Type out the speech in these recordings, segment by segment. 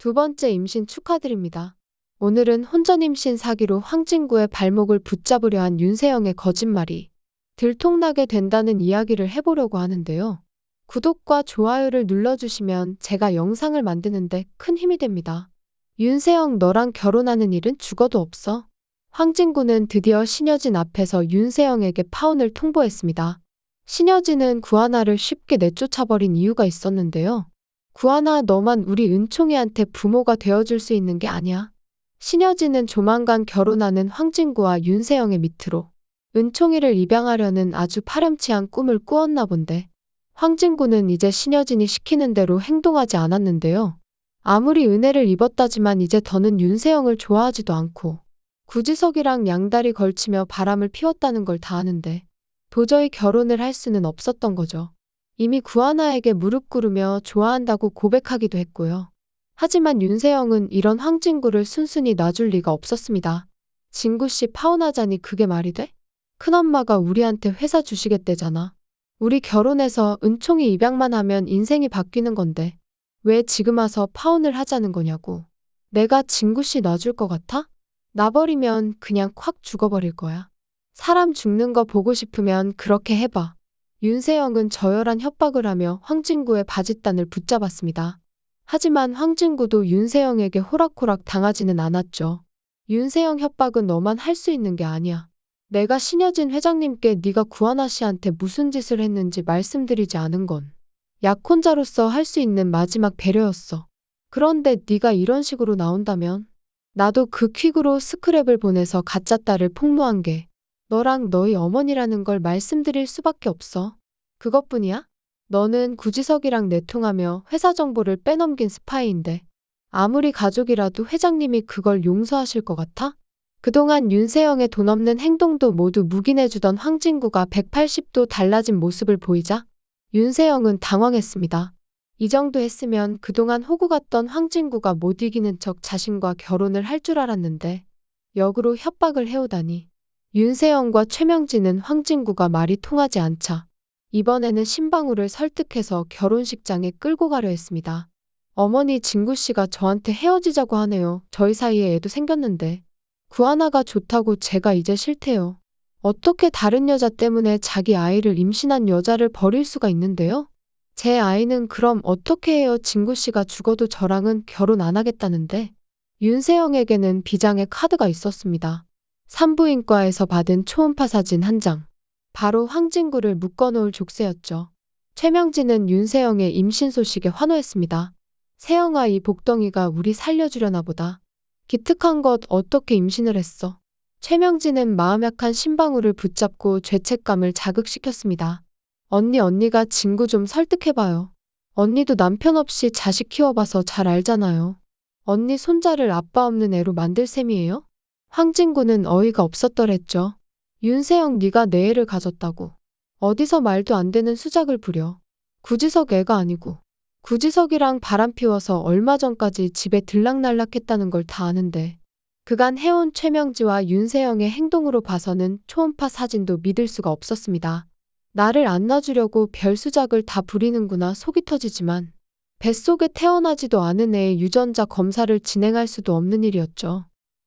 두 번째 임신 축하드립니다. 오늘은 혼전 임신 사기로 황진구의 발목을 붙잡으려 한 윤세영의 거짓말이 들통나게 된다는 이야기를 해보려고 하는데요. 구독과 좋아요를 눌러주시면 제가 영상을 만드는데 큰 힘이 됩니다. 윤세영, 너랑 결혼하는 일은 죽어도 없어. 황진구는 드디어 신여진 앞에서 윤세영에게 파혼을 통보했습니다. 신여진은 구하나를 쉽게 내쫓아버린 이유가 있었는데요. 구하나, 너만 우리 은총이한테 부모가 되어줄 수 있는 게 아니야. 신여진은 조만간 결혼하는 황진구와 윤세영의 밑으로 은총이를 입양하려는 아주 파렴치한 꿈을 꾸었나 본데, 황진구는 이제 신여진이 시키는 대로 행동하지 않았는데요. 아무리 은혜를 입었다지만 이제 더는 윤세영을 좋아하지도 않고 구지석이랑 양다리 걸치며 바람을 피웠다는 걸 다 아는데 도저히 결혼을 할 수는 없었던 거죠. 이미 구하나에게 무릎 꿇으며 좋아한다고 고백하기도 했고요. 하지만 윤세영은 이런 황진구를 순순히 놔줄 리가 없었습니다. 진구씨 파혼하자니 그게 말이 돼? 큰엄마가 우리한테 회사 주시겠대잖아. 우리 결혼해서 은총이 입양만 하면 인생이 바뀌는 건데 왜 지금 와서 파혼을 하자는 거냐고. 내가 진구씨 놔줄 것 같아? 놔버리면 그냥 콱 죽어버릴 거야. 사람 죽는 거 보고 싶으면 그렇게 해봐. 윤세영은 저열한 협박을 하며 황진구의 바짓단을 붙잡았습니다. 하지만 황진구도 윤세영에게 호락호락 당하지는 않았죠. 윤세영, 협박은 너만 할 수 있는 게 아니야. 내가 신여진 회장님께 네가 구하나 씨한테 무슨 짓을 했는지 말씀드리지 않은 건 약혼자로서 할 수 있는 마지막 배려였어. 그런데 네가 이런 식으로 나온다면 나도 그 퀵으로 스크랩을 보내서 가짜 딸을 폭로한 게 너랑 너희 어머니라는 걸 말씀드릴 수밖에 없어. 그것뿐이야? 너는 구지석이랑 내통하며 회사 정보를 빼넘긴 스파이인데 아무리 가족이라도 회장님이 그걸 용서하실 것 같아? 그동안 윤세영의 돈 없는 행동도 모두 묵인해주던 황진구가 180도 달라진 모습을 보이자 윤세영은 당황했습니다. 이 정도 했으면 그동안 호구 같던 황진구가 못 이기는 척 자신과 결혼을 할 줄 알았는데 역으로 협박을 해오다니. 윤세영과 최명진은 황진구가 말이 통하지 않자 이번에는 신방울을 설득해서 결혼식장에 끌고 가려 했습니다. 어머니, 진구씨가 저한테 헤어지자고 하네요. 저희 사이에 애도 생겼는데 구하나가 좋다고 제가 이제 싫대요. 어떻게 다른 여자 때문에 자기 아이를 임신한 여자를 버릴 수가 있는데요? 제 아이는 그럼 어떻게 해요? 진구씨가 죽어도 저랑은 결혼 안 하겠다는데. 윤세영에게는 비장의 카드가 있었습니다. 산부인과에서 받은 초음파 사진 한 장. 바로 황진구를 묶어놓을 족쇄였죠. 최명진은 윤세영의 임신 소식에 환호했습니다. 세영아, 이 복덩이가 우리 살려주려나 보다. 기특한 것, 어떻게 임신을 했어? 최명진은 마음 약한 신방울을 붙잡고 죄책감을 자극시켰습니다. 언니가 진구 좀 설득해봐요. 언니도 남편 없이 자식 키워봐서 잘 알잖아요. 언니 손자를 아빠 없는 애로 만들 셈이에요? 황진구는 어이가 없었더랬죠. 윤세영, 네가 내 애를 가졌다고. 어디서 말도 안 되는 수작을 부려. 구지석 애가 아니고. 구지석이랑 바람 피워서 얼마 전까지 집에 들락날락했다는 걸 다 아는데 그간 해온 최명지와 윤세영의 행동으로 봐서는 초음파 사진도 믿을 수가 없었습니다. 나를 안 놔주려고 별수작을 다 부리는구나. 속이 터지지만 뱃속에 태어나지도 않은 애의 유전자 검사를 진행할 수도 없는 일이었죠.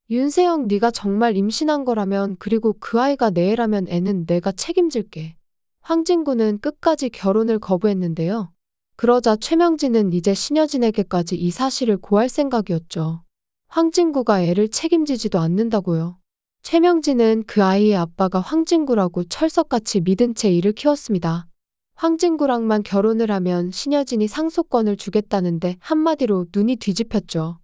윤세영, 네가 정말 임신한 거라면, 그리고 그 아이가 내 애라면 애는 내가 책임질게. 황진구는 끝까지 결혼을 거부했는데요. 그러자 최명진은 이제 신여진에게까지 이 사실을 고할 생각이었죠. 황진구가 애를 책임지지도 않는다고요. 최명진은 그 아이의 아빠가 황진구라고 철석같이 믿은 채 이를 키웠습니다. 황진구랑만 결혼을 하면 신여진이 상속권을 주겠다는데 한마디로 눈이 뒤집혔죠.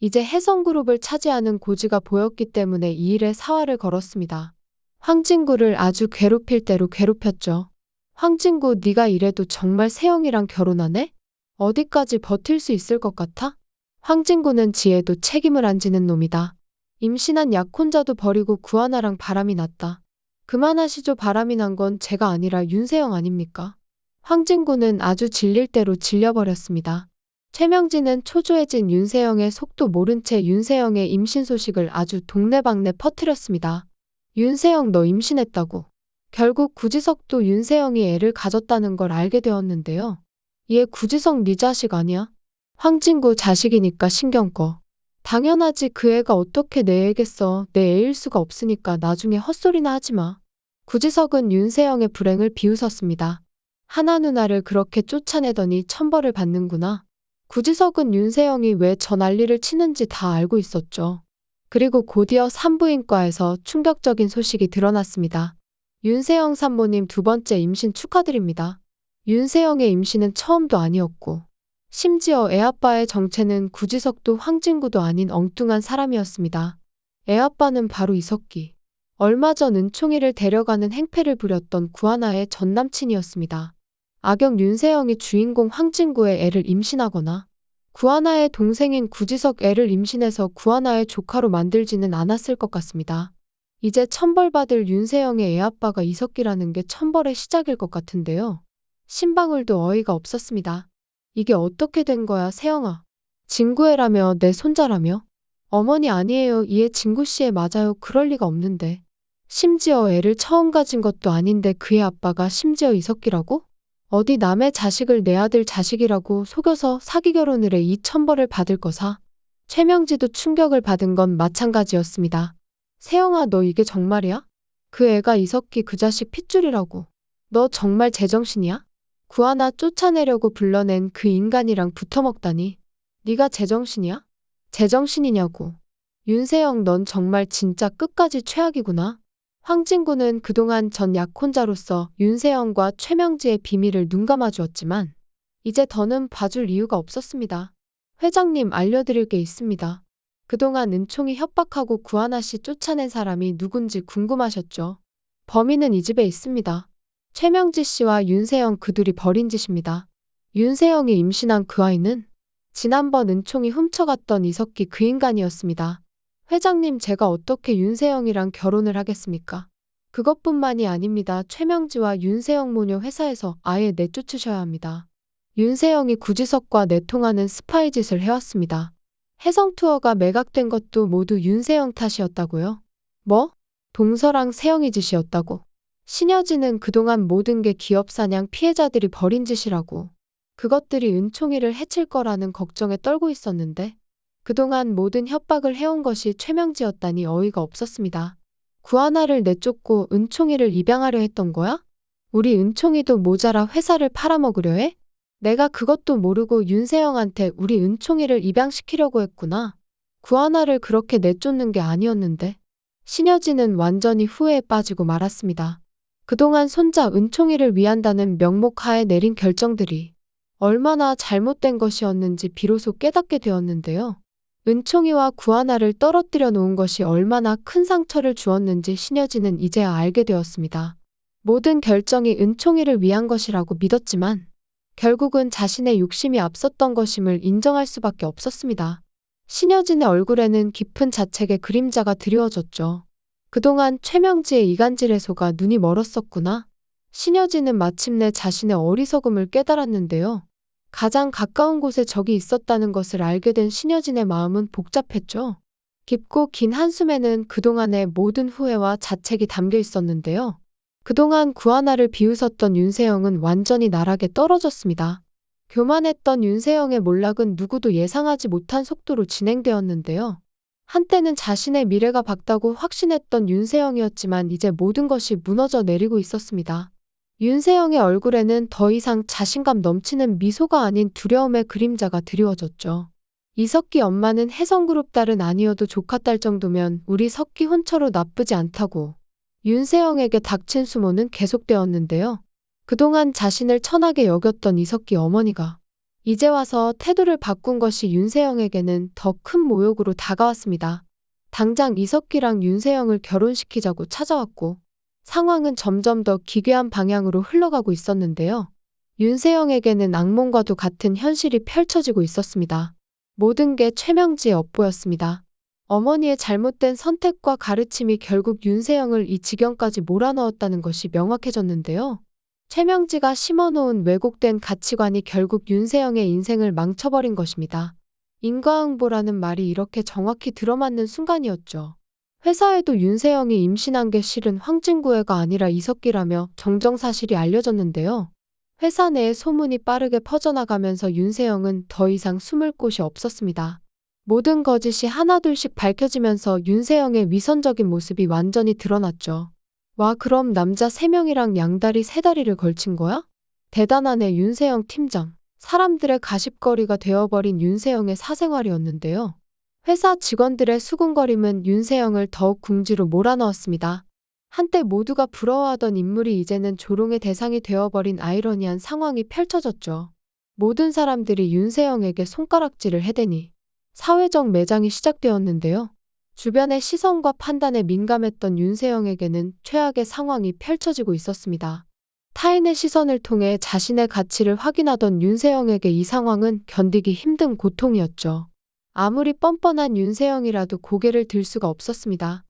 이제 혜성그룹을 차지하는 고지가 보였기 때문에 이 일에 사활을 걸었습니다. 황진구를 아주 괴롭힐 대로 괴롭혔죠. 황진구, 네가 이래도 정말 세영이랑 결혼하네? 어디까지 버틸 수 있을 것 같아? 황진구는 지혜도 책임을 안 지는 놈이다. 임신한 약혼자도 버리고 구하나랑 바람이 났다. 그만하시죠. 바람이 난 건 제가 아니라 윤세영 아닙니까? 황진구는 아주 질릴 대로 질려버렸습니다. 최명진은 초조해진 윤세영의 속도 모른 채 윤세영의 임신 소식을 아주 동네방네 퍼뜨렸습니다. 윤세영, 너 임신했다고. 결국 구지석도 윤세영이 애를 가졌다는 걸 알게 되었는데요. 얘 구지석 네 자식 아니야? 황진구 자식이니까 신경 꺼. 당연하지 그 애가 어떻게 내 애겠어. 내 애일 수가 없으니까 나중에 헛소리나 하지 마. 구지석은 윤세영의 불행을 비웃었습니다. 하나 누나를 그렇게 쫓아내더니 천벌을 받는구나. 구지석은 윤세영이 왜 저 난리를 치는지 다 알고 있었죠. 그리고 곧이어 산부인과에서 충격적인 소식이 드러났습니다. 윤세영 산모님 두 번째 임신 축하드립니다. 윤세영의 임신은 처음도 아니었고 심지어 애아빠의 정체는 구지석도 황진구도 아닌 엉뚱한 사람이었습니다. 애아빠는 바로 이석기. 얼마 전 은총이를 데려가는 행패를 부렸던 구하나의 전남친이었습니다. 악역 윤세영이 주인공 황진구의 애를 임신하거나 구하나의 동생인 구지석 애를 임신해서 구하나의 조카로 만들지는 않았을 것 같습니다. 이제 천벌받을 윤세영의 애아빠가 이석기라는 게 천벌의 시작일 것 같은데요. 신방울도 어이가 없었습니다. 이게 어떻게 된 거야, 세영아? 진구애라며 내 손자라며? 어머니 아니에요. 이애 진구씨애 맞아요. 그럴 리가 없는데. 심지어 애를 처음 가진 것도 아닌데 그의 아빠가 심지어 이석기라고? 어디 남의 자식을 내 아들 자식이라고 속여서 사기 결혼을 해 이 천벌을 받을 거사. 최명지도 충격을 받은 건 마찬가지였습니다. 세영아 너 이게 정말이야? 그 애가 이석기 그 자식 핏줄이라고. 너 정말 제정신이야? 구하나 쫓아내려고 불러낸 그 인간이랑 붙어먹다니. 네가 제정신이야? 제정신이냐고. 윤세영 넌 정말 진짜 끝까지 최악이구나. 황진구는 그동안 전 약혼자로서 윤세영과 최명지의 비밀을 눈감아 주었지만 이제 더는 봐줄 이유가 없었습니다. 회장님 알려드릴 게 있습니다. 그동안 은총이 협박하고 구하나 씨 쫓아낸 사람이 누군지 궁금하셨죠? 범인은 이 집에 있습니다. 최명지 씨와 윤세영 그 둘이 벌인 짓입니다. 윤세영이 임신한 그 아이는 지난번 은총이 훔쳐갔던 이석기 그 인간이었습니다. 회장님 제가 어떻게 윤세영이랑 결혼을 하겠습니까? 그것뿐만이 아닙니다. 최명지와 윤세영 모녀 회사에서 아예 내쫓으셔야 합니다. 윤세영이 구지석과 내통하는 스파이 짓을 해왔습니다. 혜성투어가 매각된 것도 모두 윤세영 탓이었다고요? 뭐? 동서랑 세영이 짓이었다고? 신여진은 그동안 모든 게 기업사냥 피해자들이 벌인 짓이라고. 그것들이 은총이를 해칠 거라는 걱정에 떨고 있었는데 그동안 모든 협박을 해온 것이 최명지였다니 어이가 없었습니다. 구하나를 내쫓고 은총이를 입양하려 했던 거야? 우리 은총이도 모자라 회사를 팔아먹으려 해? 내가 그것도 모르고 윤세영한테 우리 은총이를 입양시키려고 했구나. 구하나를 그렇게 내쫓는 게 아니었는데. 신여진은 완전히 후회에 빠지고 말았습니다. 그동안 손자 은총이를 위한다는 명목하에 내린 결정들이 얼마나 잘못된 것이었는지 비로소 깨닫게 되었는데요. 은총이와 구하나를 떨어뜨려 놓은 것이 얼마나 큰 상처를 주었는지 신여진은 이제야 알게 되었습니다. 모든 결정이 은총이를 위한 것이라고 믿었지만 결국은 자신의 욕심이 앞섰던 것임을 인정할 수밖에 없었습니다. 신여진의 얼굴에는 깊은 자책의 그림자가 드리워졌죠. 그동안 최명지의 이간질에 속아 눈이 멀었었구나. 신여진은 마침내 자신의 어리석음을 깨달았는데요. 가장 가까운 곳에 적이 있었다는 것을 알게 된 신여진의 마음은 복잡했죠. 깊고 긴 한숨에는 그동안의 모든 후회와 자책이 담겨 있었는데요. 그동안 구하나를 비웃었던 윤세영은 완전히 나락에 떨어졌습니다. 교만했던 윤세영의 몰락은 누구도 예상하지 못한 속도로 진행되었는데요. 한때는 자신의 미래가 밝다고 확신했던 윤세영이었지만 이제 모든 것이 무너져 내리고 있었습니다. 윤세영의 얼굴에는 더 이상 자신감 넘치는 미소가 아닌 두려움의 그림자가 드리워졌죠. 이석기 엄마는 혜성그룹 딸은 아니어도 조카딸 정도면 우리 석기 혼처로 나쁘지 않다고 윤세영에게 닥친 수모는 계속되었는데요. 그동안 자신을 천하게 여겼던 이석기 어머니가 이제 와서 태도를 바꾼 것이 윤세영에게는 더 큰 모욕으로 다가왔습니다. 당장 이석기랑 윤세영을 결혼시키자고 찾아왔고 상황은 점점 더 기괴한 방향으로 흘러가고 있었는데요. 윤세영에게는 악몽과도 같은 현실이 펼쳐지고 있었습니다. 모든 게 최명지의 업보였습니다. 어머니의 잘못된 선택과 가르침이 결국 윤세영을 이 지경까지 몰아넣었다는 것이 명확해졌는데요. 최명지가 심어놓은 왜곡된 가치관이 결국 윤세영의 인생을 망쳐버린 것입니다. 인과응보라는 말이 이렇게 정확히 들어맞는 순간이었죠. 회사에도 윤세영이 임신한 게 실은 황진구애가 아니라 이석기라며 정정사실이 알려졌는데요. 회사 내에 소문이 빠르게 퍼져나가면서 윤세영은 더 이상 숨을 곳이 없었습니다. 모든 거짓이 하나둘씩 밝혀지면서 윤세영의 위선적인 모습이 완전히 드러났죠. 와, 그럼 남자 3명이랑 양다리 3다리를 걸친 거야? 대단하네, 윤세영 팀장. 사람들의 가십거리가 되어버린 윤세영의 사생활이었는데요. 회사 직원들의 수군거림은 윤세영을 더욱 궁지로 몰아넣었습니다. 한때 모두가 부러워하던 인물이 이제는 조롱의 대상이 되어버린 아이러니한 상황이 펼쳐졌죠. 모든 사람들이 윤세영에게 손가락질을 해대니 사회적 매장이 시작되었는데요. 주변의 시선과 판단에 민감했던 윤세영에게는 최악의 상황이 펼쳐지고 있었습니다. 타인의 시선을 통해 자신의 가치를 확인하던 윤세영에게 이 상황은 견디기 힘든 고통이었죠. 아무리 뻔뻔한 윤세영이라도 고개를 들 수가 없었습니다.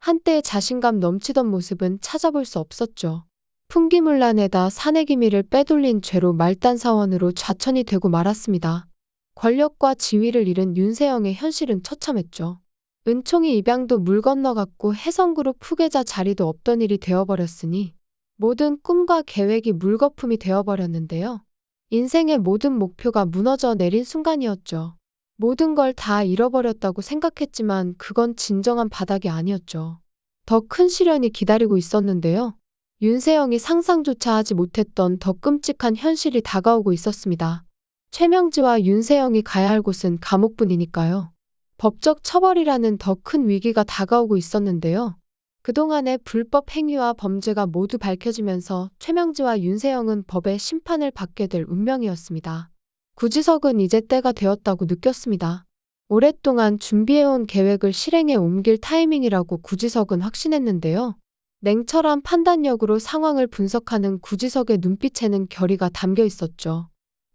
한때의 자신감 넘치던 모습은 찾아볼 수 없었죠. 풍기문란에다 사내 기밀을 빼돌린 죄로 말단사원으로 좌천이 되고 말았습니다. 권력과 지위를 잃은 윤세영의 현실은 처참했죠. 은총이 입양도 물 건너갔고 해성그룹 후계자 자리도 없던 일이 되어버렸으니 모든 꿈과 계획이 물거품이 되어버렸는데요. 인생의 모든 목표가 무너져 내린 순간이었죠. 모든 걸 다 잃어버렸다고 생각했지만 그건 진정한 바닥이 아니었죠. 더 큰 시련이 기다리고 있었는데요. 윤세영이 상상조차 하지 못했던 더 끔찍한 현실이 다가오고 있었습니다. 최명지와 윤세영이 가야 할 곳은 감옥뿐이니까요. 법적 처벌이라는 더 큰 위기가 다가오고 있었는데요. 그동안의 불법 행위와 범죄가 모두 밝혀지면서 최명지와 윤세영은 법의 심판을 받게 될 운명이었습니다. 구지석은 이제 때가 되었다고 느꼈습니다. 오랫동안 준비해온 계획을 실행에 옮길 타이밍이라고 구지석은 확신했는데요. 냉철한 판단력으로 상황을 분석하는 구지석의 눈빛에는 결의가 담겨 있었죠.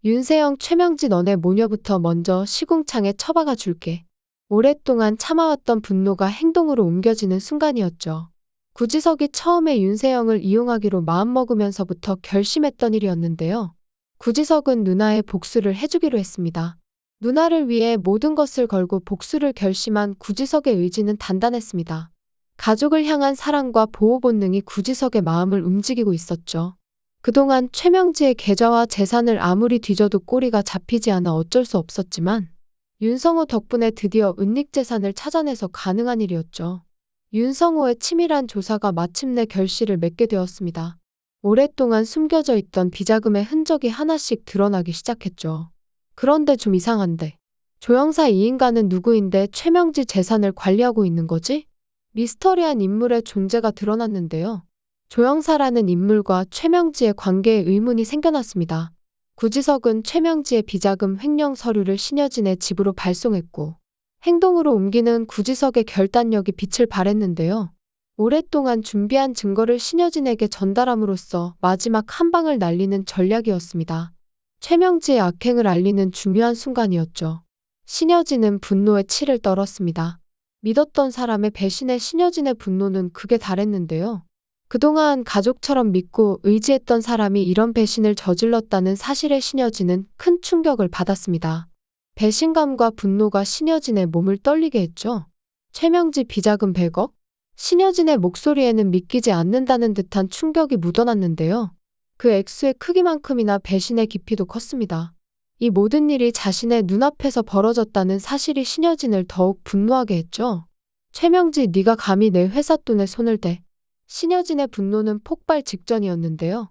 윤세영, 최명지, 너네 모녀부터 먼저 시궁창에 처박아 줄게. 오랫동안 참아왔던 분노가 행동으로 옮겨지는 순간이었죠. 구지석이 처음에 윤세영을 이용하기로 마음먹으면서부터 결심했던 일이었는데요. 구지석은 누나의 복수를 해주기로 했습니다. 누나를 위해 모든 것을 걸고 복수를 결심한 구지석의 의지는 단단했습니다. 가족을 향한 사랑과 보호 본능이 구지석의 마음을 움직이고 있었죠. 그동안 최명지의 계좌와 재산을 아무리 뒤져도 꼬리가 잡히지 않아 어쩔 수 없었지만 윤성호 덕분에 드디어 은닉재산을 찾아내서 가능한 일이었죠. 윤성호의 치밀한 조사가 마침내 결실을 맺게 되었습니다. 오랫동안 숨겨져 있던 비자금의 흔적이 하나씩 드러나기 시작했죠. 그런데 좀 이상한데. 조영사 이 인간은 누구인데 최명지 재산을 관리하고 있는 거지? 미스터리한 인물의 존재가 드러났는데요. 조영사라는 인물과 최명지의 관계에 의문이 생겨났습니다. 구지석은 최명지의 비자금 횡령 서류를 신여진의 집으로 발송했고 행동으로 옮기는 구지석의 결단력이 빛을 발했는데요. 오랫동안 준비한 증거를 신여진에게 전달함으로써 마지막 한 방을 날리는 전략이었습니다. 최명지의 악행을 알리는 중요한 순간이었죠. 신여진은 분노에 치를 떨었습니다. 믿었던 사람의 배신에 신여진의 분노는 극에 달했는데요. 그동안 가족처럼 믿고 의지했던 사람이 이런 배신을 저질렀다는 사실에 신여진은 큰 충격을 받았습니다. 배신감과 분노가 신여진의 몸을 떨리게 했죠. 최명지 비자금 100억? 신여진의 목소리에는 믿기지 않는다는 듯한 충격이 묻어났는데요. 그 액수의 크기만큼이나 배신의 깊이도 컸습니다. 이 모든 일이 자신의 눈앞에서 벌어졌다는 사실이 신여진을 더욱 분노하게 했죠. 최명지, 네가 감히 내 회사 돈에 손을 대. 신여진의 분노는 폭발 직전이었는데요.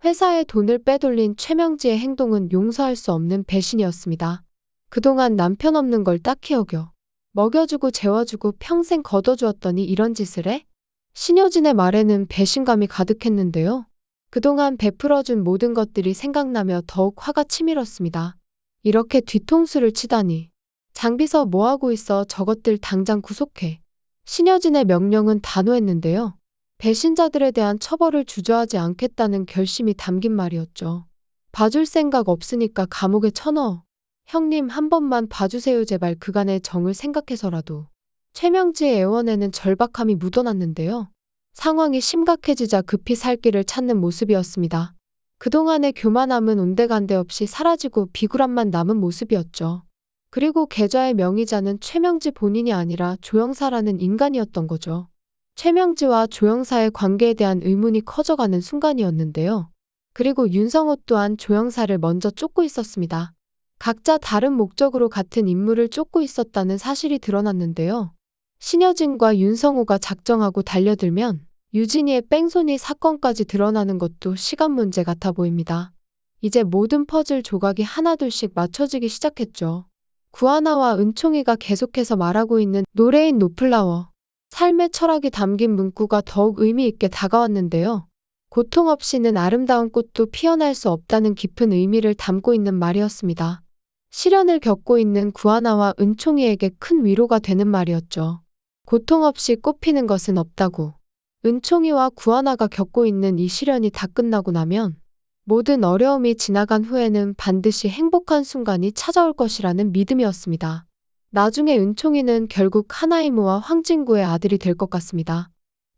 회사의 돈을 빼돌린 최명지의 행동은 용서할 수 없는 배신이었습니다. 그동안 남편 없는 걸 딱히 여겨 먹여주고 재워주고 평생 걷어주었더니 이런 짓을 해? 신여진의 말에는 배신감이 가득했는데요. 그동안 베풀어준 모든 것들이 생각나며 더욱 화가 치밀었습니다. 이렇게 뒤통수를 치다니. 장비서 뭐하고 있어, 저것들 당장 구속해. 신여진의 명령은 단호했는데요. 배신자들에 대한 처벌을 주저하지 않겠다는 결심이 담긴 말이었죠. 봐줄 생각 없으니까 감옥에 쳐넣어. 형님, 한 번만 봐주세요, 제발. 그간의 정을 생각해서라도. 최명지의 애원에는 절박함이 묻어났는데요. 상황이 심각해지자 급히 살 길을 찾는 모습이었습니다. 그동안의 교만함은 온데간데 없이 사라지고 비굴함만 남은 모습이었죠. 그리고 계좌의 명의자는 최명지 본인이 아니라 조영사라는 인간이었던 거죠. 최명지와 조영사의 관계에 대한 의문이 커져가는 순간이었는데요. 그리고 윤성호 또한 조영사를 먼저 쫓고 있었습니다. 각자 다른 목적으로 같은 인물을 쫓고 있었다는 사실이 드러났는데요. 신여진과 윤성호가 작정하고 달려들면 유진이의 뺑소니 사건까지 드러나는 것도 시간 문제 같아 보입니다. 이제 모든 퍼즐 조각이 하나둘씩 맞춰지기 시작했죠. 구하나와 은총이가 계속해서 말하고 있는 노래인 노플라워. 삶의 철학이 담긴 문구가 더욱 의미 있게 다가왔는데요. 고통 없이는 아름다운 꽃도 피어날 수 없다는 깊은 의미를 담고 있는 말이었습니다. 시련을 겪고 있는 구하나와 은총이에게 큰 위로가 되는 말이었죠. 고통 없이 꽃 피는 것은 없다고. 은총이와 구하나가 겪고 있는 이 시련이 다 끝나고 나면 모든 어려움이 지나간 후에는 반드시 행복한 순간이 찾아올 것이라는 믿음이었습니다. 나중에 은총이는 결국 하나이모와 황진구의 아들이 될 것 같습니다.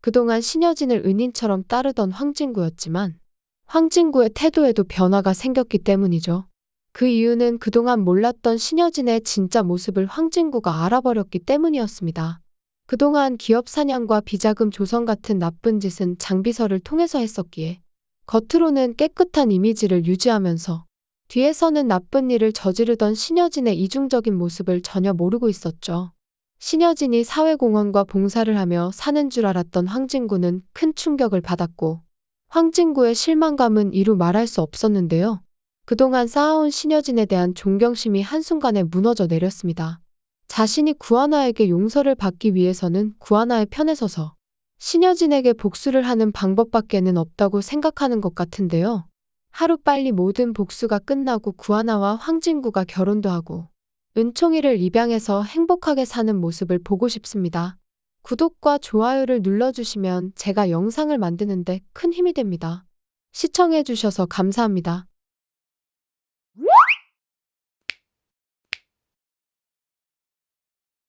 그동안 신여진을 은인처럼 따르던 황진구였지만 황진구의 태도에도 변화가 생겼기 때문이죠. 그 이유는 그동안 몰랐던 신여진의 진짜 모습을 황진구가 알아버렸기 때문이었습니다. 그동안 기업 사냥과 비자금 조성 같은 나쁜 짓은 장비서를 통해서 했었기에 겉으로는 깨끗한 이미지를 유지하면서 뒤에서는 나쁜 일을 저지르던 신여진의 이중적인 모습을 전혀 모르고 있었죠. 신여진이 사회공헌과 봉사를 하며 사는 줄 알았던 황진구는 큰 충격을 받았고 황진구의 실망감은 이루 말할 수 없었는데요. 그동안 쌓아온 신여진에 대한 존경심이 한순간에 무너져 내렸습니다. 자신이 구하나에게 용서를 받기 위해서는 구하나의 편에 서서 신여진에게 복수를 하는 방법밖에는 없다고 생각하는 것 같은데요. 하루빨리 모든 복수가 끝나고 구하나와 황진구가 결혼도 하고 은총이를 입양해서 행복하게 사는 모습을 보고 싶습니다. 구독과 좋아요를 눌러주시면 제가 영상을 만드는데 큰 힘이 됩니다. 시청해주셔서 감사합니다.